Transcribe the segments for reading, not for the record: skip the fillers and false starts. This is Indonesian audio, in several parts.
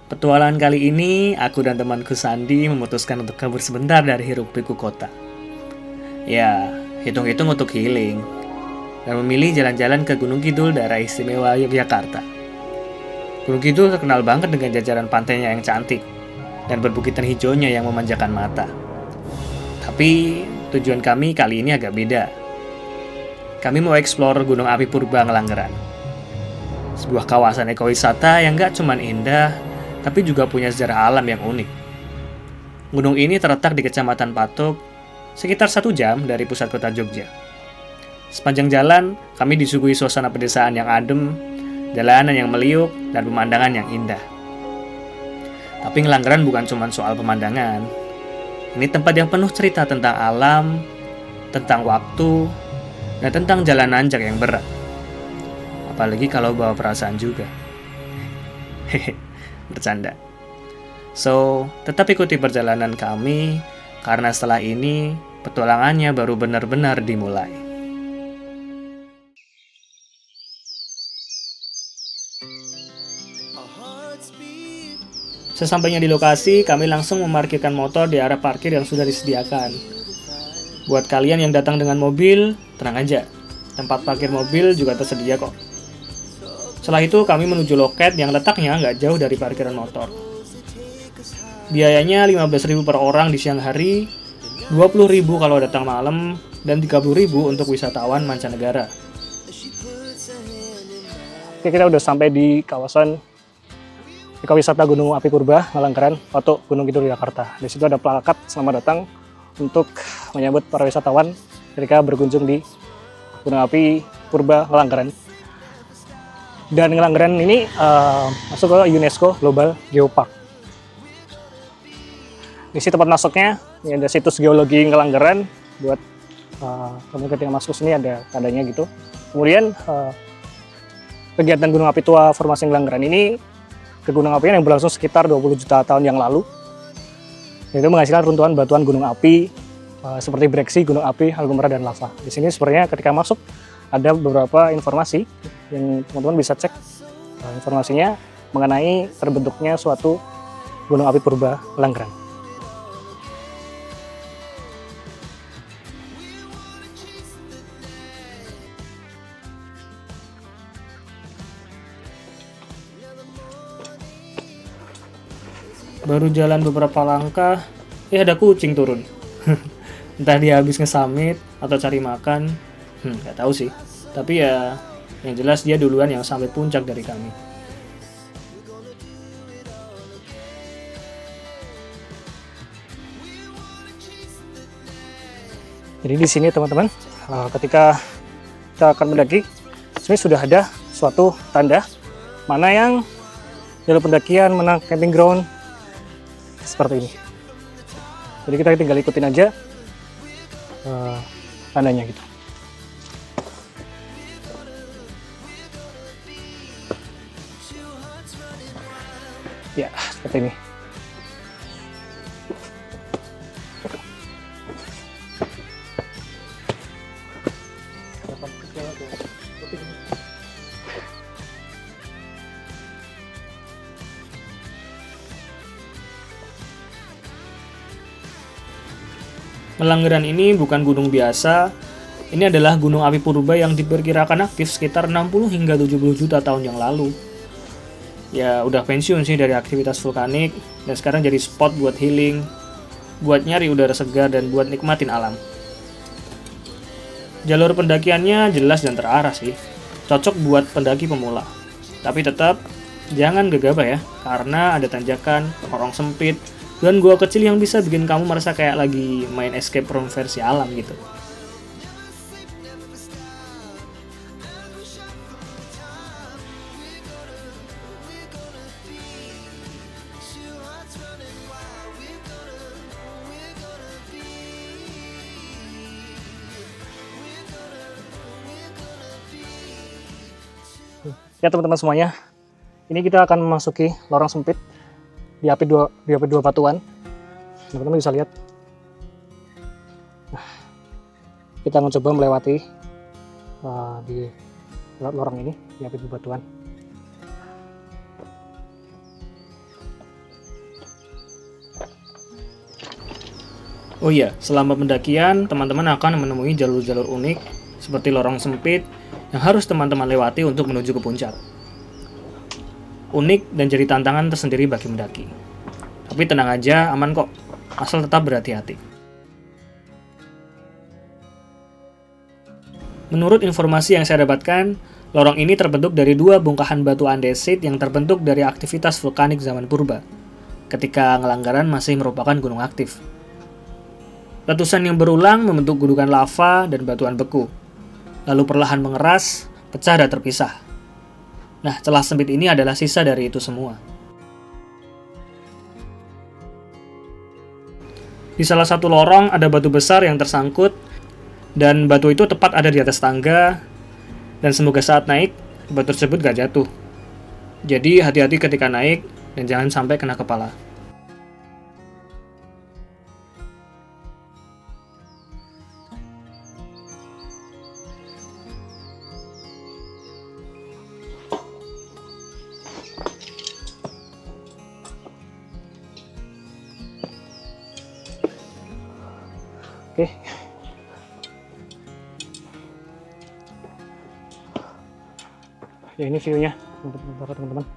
Petualangan kali ini, aku dan temanku Sandi memutuskan untuk kabur sebentar dari hiruk-pikuk kota. Ya, hitung-hitung untuk healing, dan memilih jalan-jalan ke Gunung Kidul, daerah istimewa Yogyakarta. Gunung Kidul terkenal banget dengan jajaran pantainya yang cantik, dan perbukitan hijaunya yang memanjakan mata. Tapi, tujuan kami kali ini agak beda. Kami mau eksplor Gunung Api Purba Ngelanggeran. Sebuah kawasan ekowisata yang gak cuman indah, tapi juga punya sejarah alam yang unik. Gunung ini terletak di Kecamatan Patok, sekitar 1 jam dari pusat kota Jogja. Sepanjang jalan, kami disuguhi suasana pedesaan yang adem, jalanan yang meliuk, dan pemandangan yang indah. Tapi Ngelanggeran bukan cuma soal pemandangan. Ini tempat yang penuh cerita tentang alam, tentang waktu, dan tentang jalan nanjak yang berat. Apalagi kalau bawa perasaan juga. Hehe. Bercanda. So, tetap ikuti perjalanan kami, karena setelah ini, petualangannya baru benar-benar dimulai. Sesampainya di lokasi, kami langsung memarkirkan motor di area parkir yang sudah disediakan. Buat kalian yang datang dengan mobil, tenang aja. Tempat parkir mobil juga tersedia kok. Setelah itu kami menuju loket yang letaknya nggak jauh dari parkiran motor. Biayanya 15.000 per orang di siang hari, 20.000 kalau datang malam, dan 30.000 untuk wisatawan mancanegara. Oke, kita udah sampai di kawasan ekowisata Gunung Api Purba Ngelanggeran, Patok, Gunung Kidul, Jakarta. Di situ ada plakat selamat datang untuk menyambut para wisatawan ketika berkunjung di Gunung Api Purba Ngelanggeran. Dan Ngelanggeran ini masuk ke UNESCO Global Geopark. Di sini tempat masuknya, ini ada situs geologi Ngelanggeran. Buat kamu ketika masuk sini ada tandanya gitu. Kemudian kegiatan Gunung Api Tua Formasi Ngelanggeran ini gunung api yang berlangsung sekitar 20 juta tahun yang lalu. Itu menghasilkan runtuhan batuan gunung api seperti bereaksi gunung api, algomera, dan lava. Di sini sebenarnya ketika masuk ada beberapa informasi yang teman-teman bisa cek informasinya mengenai terbentuknya suatu Gunung Api Purba Ngelanggeran. Baru jalan beberapa langkah, ada kucing turun. Entah dia habis ngesummit atau cari makan, nggak tahu sih. Tapi ya, yang jelas dia duluan yang sampai puncak dari kami. Jadi di sini teman-teman, ketika kita akan mendaki, sebenarnya sudah ada suatu tanda mana yang jalur pendakian, mana camping ground, seperti ini. Jadi kita tinggal ikutin aja tandanya gitu. Ya, seperti ini. Ngelanggeran ini bukan gunung biasa. Ini adalah gunung api purba yang diperkirakan aktif sekitar 60 hingga 70 juta tahun yang lalu. Ya udah pensiun sih dari aktivitas vulkanik, dan sekarang jadi spot buat healing, buat nyari udara segar, dan buat nikmatin alam. Jalur pendakiannya jelas dan terarah sih, cocok buat pendaki pemula. Tapi tetap jangan gegabah ya, karena ada tanjakan, lorong sempit, dan gua kecil yang bisa bikin kamu merasa kayak lagi main escape room versi alam gitu. Ya teman-teman semuanya, ini kita akan memasuki lorong sempit di api dua batuan. Teman-teman bisa lihat. Nah, kita mencoba melewati di lorong ini di api dua batuan. Oh iya, selama pendakian, teman-teman akan menemui jalur-jalur unik seperti lorong sempit yang harus teman-teman lewati untuk menuju ke puncak. Unik dan jadi tantangan tersendiri bagi mendaki. Tapi tenang aja, aman kok, asal tetap berhati-hati. Menurut informasi yang saya dapatkan, lorong ini terbentuk dari dua bongkahan batu andesit yang terbentuk dari aktivitas vulkanik zaman purba, ketika Ngelanggaran masih merupakan gunung aktif. Letusan yang berulang membentuk gundukan lava dan batuan beku, lalu perlahan mengeras, pecah dan terpisah. Nah, celah sempit ini adalah sisa dari itu semua. Di salah satu lorong ada batu besar yang tersangkut, dan batu itu tepat ada di atas tangga, dan semoga saat naik, batu tersebut gak jatuh. Jadi hati-hati ketika naik, dan jangan sampai kena kepala. Oke. Ya, ini view-nya untuk teman-teman.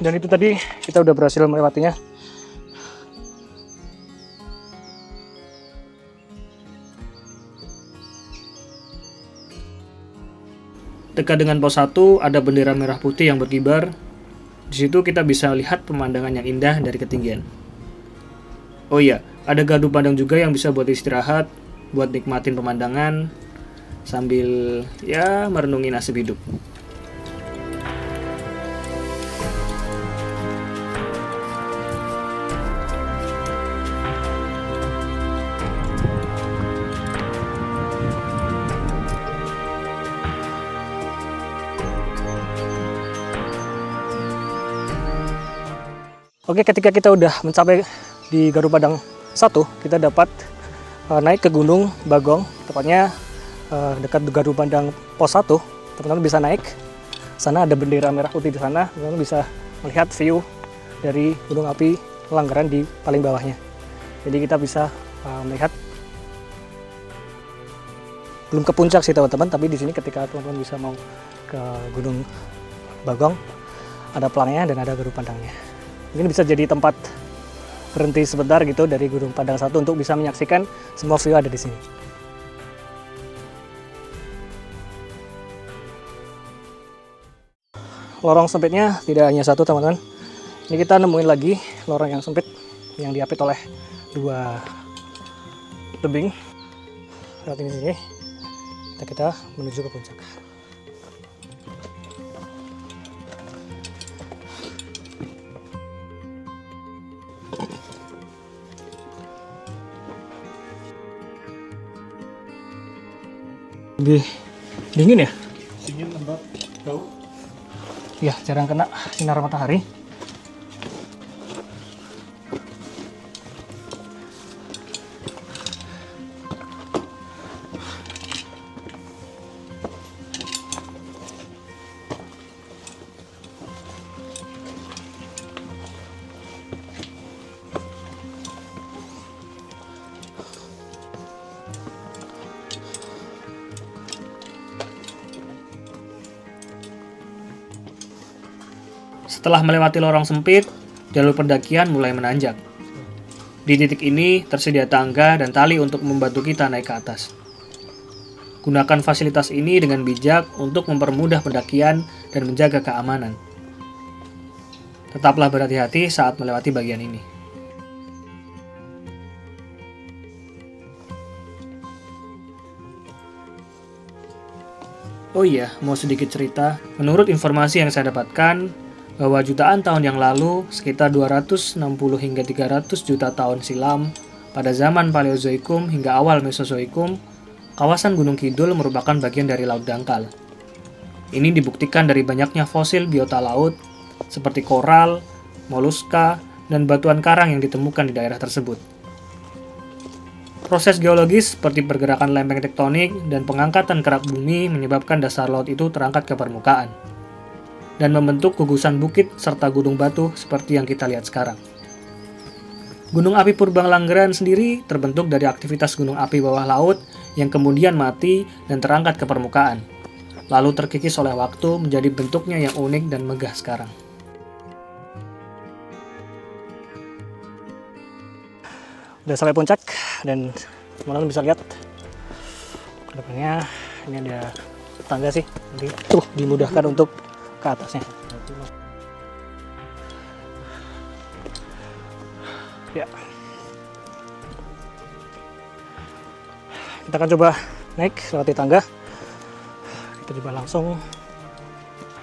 Dan itu tadi kita udah berhasil melewatinya. Dekat dengan pos 1 ada bendera merah putih yang berkibar. Di situ kita bisa lihat pemandangan yang indah dari ketinggian. Oh iya, ada gardu pandang juga yang bisa buat istirahat, buat nikmatin pemandangan sambil ya merenungi nasib hidup. Oke, ketika kita udah mencapai di Gardu Padang 1, kita dapat naik ke Gunung Bagong, tepatnya dekat Gardu Pandang pos 1. Teman-teman bisa naik. Sana ada bendera merah putih di sana, teman-teman bisa melihat view dari gunung api Ngelanggaran di paling bawahnya. Jadi kita bisa melihat, belum ke puncak sih teman-teman, tapi di sini ketika teman-teman bisa mau ke Gunung Bagong, ada pelangnya dan ada Gardu Pandangnya. Ini bisa jadi tempat berhenti sebentar gitu dari Gunung Padang 1 untuk bisa menyaksikan semua view ada di sini. Lorong sempitnya tidak hanya satu teman-teman. Ini kita nemuin lagi lorong yang sempit yang diapit oleh dua tebing. Saat ini sini kita menuju ke puncak. Lebih dingin ya? Dingin, lembab, bau. Ya, jarang kena sinar matahari. Setelah melewati lorong sempit, jalur pendakian mulai menanjak. Di titik ini tersedia tangga dan tali untuk membantu kita naik ke atas. Gunakan fasilitas ini dengan bijak untuk mempermudah pendakian dan menjaga keamanan. Tetaplah berhati-hati saat melewati bagian ini. Oh iya, mau sedikit cerita. Menurut informasi yang saya dapatkan, bahwa jutaan tahun yang lalu, sekitar 260 hingga 300 juta tahun silam, pada zaman Paleozoikum hingga awal Mesozoikum, kawasan Gunung Kidul merupakan bagian dari Laut Dangkal. Ini dibuktikan dari banyaknya fosil biota laut, seperti koral, moluska, dan batuan karang yang ditemukan di daerah tersebut. Proses geologis seperti pergerakan lempeng tektonik dan pengangkatan kerak bumi menyebabkan dasar laut itu terangkat ke permukaan dan membentuk gugusan bukit serta gunung batu seperti yang kita lihat sekarang. Gunung api Purbang Langgeran sendiri terbentuk dari aktivitas gunung api bawah laut yang kemudian mati dan terangkat ke permukaan, lalu terkikis oleh waktu menjadi bentuknya yang unik dan megah sekarang. Udah sampai puncak dan teman-teman bisa lihat ke depannya ini ada tangga sih, nanti dimudahkan untuk ke atasnya. Ya, kita akan coba naik lewati tangga. Kita coba langsung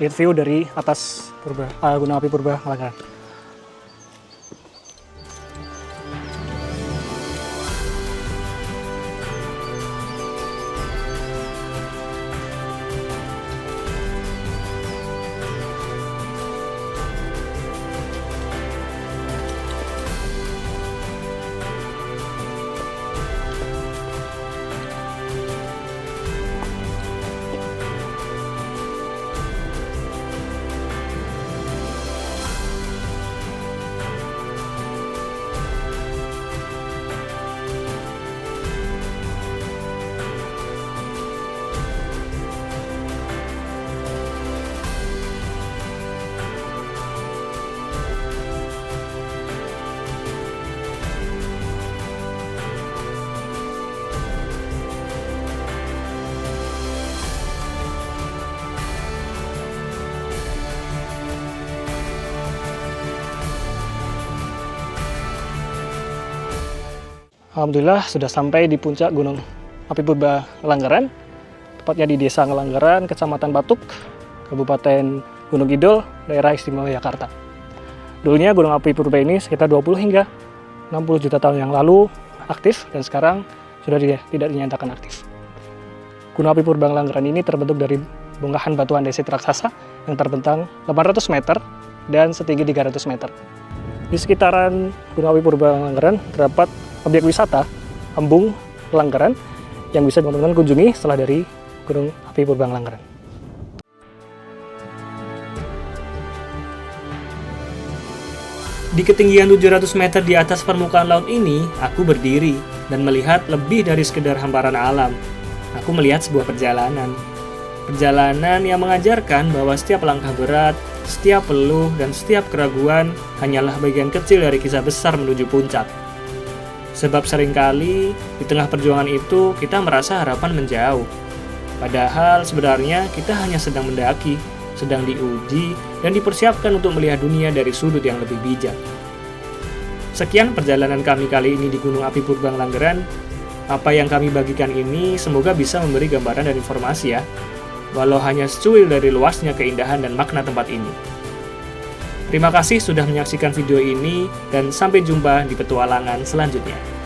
lihat view dari atas Gunung Api Purbang Langgeran. Alhamdulillah sudah sampai di puncak Gunung Api Purbang Langgeran, tepatnya di Desa Ngelanggeran, Kecamatan Batuk, Kabupaten Gunung Kidul, Daerah Istimewa Yogyakarta. Dulunya Gunung Api Purbang ini sekitar 20 hingga 60 juta tahun yang lalu aktif dan sekarang sudah tidak dinyatakan aktif. Gunung Api Purbang Langgeran ini terbentuk dari bongkahan batuan andesit raksasa yang terbentang 800 meter dan setinggi 300 meter. Di sekitaran Gunung Api Purbang Langgeran terdapat objek wisata Embung Langgeran yang bisa teman-teman kunjungi setelah dari Gunung Api Purbang Langgeran. Di ketinggian 700 meter di atas permukaan laut ini, aku berdiri dan melihat lebih dari sekedar hamparan alam. Aku melihat sebuah perjalanan. Perjalanan yang mengajarkan bahwa setiap langkah berat, setiap peluh, dan setiap keraguan hanyalah bagian kecil dari kisah besar menuju puncak. Sebab seringkali di tengah perjuangan itu kita merasa harapan menjauh. Padahal sebenarnya kita hanya sedang mendaki, sedang diuji, dan dipersiapkan untuk melihat dunia dari sudut yang lebih bijak. Sekian perjalanan kami kali ini di Gunung Api Purbang Langgeran. Apa yang kami bagikan ini semoga bisa memberi gambaran dan informasi ya, walau hanya secuil dari luasnya keindahan dan makna tempat ini. Terima kasih sudah menyaksikan video ini, dan sampai jumpa di petualangan selanjutnya.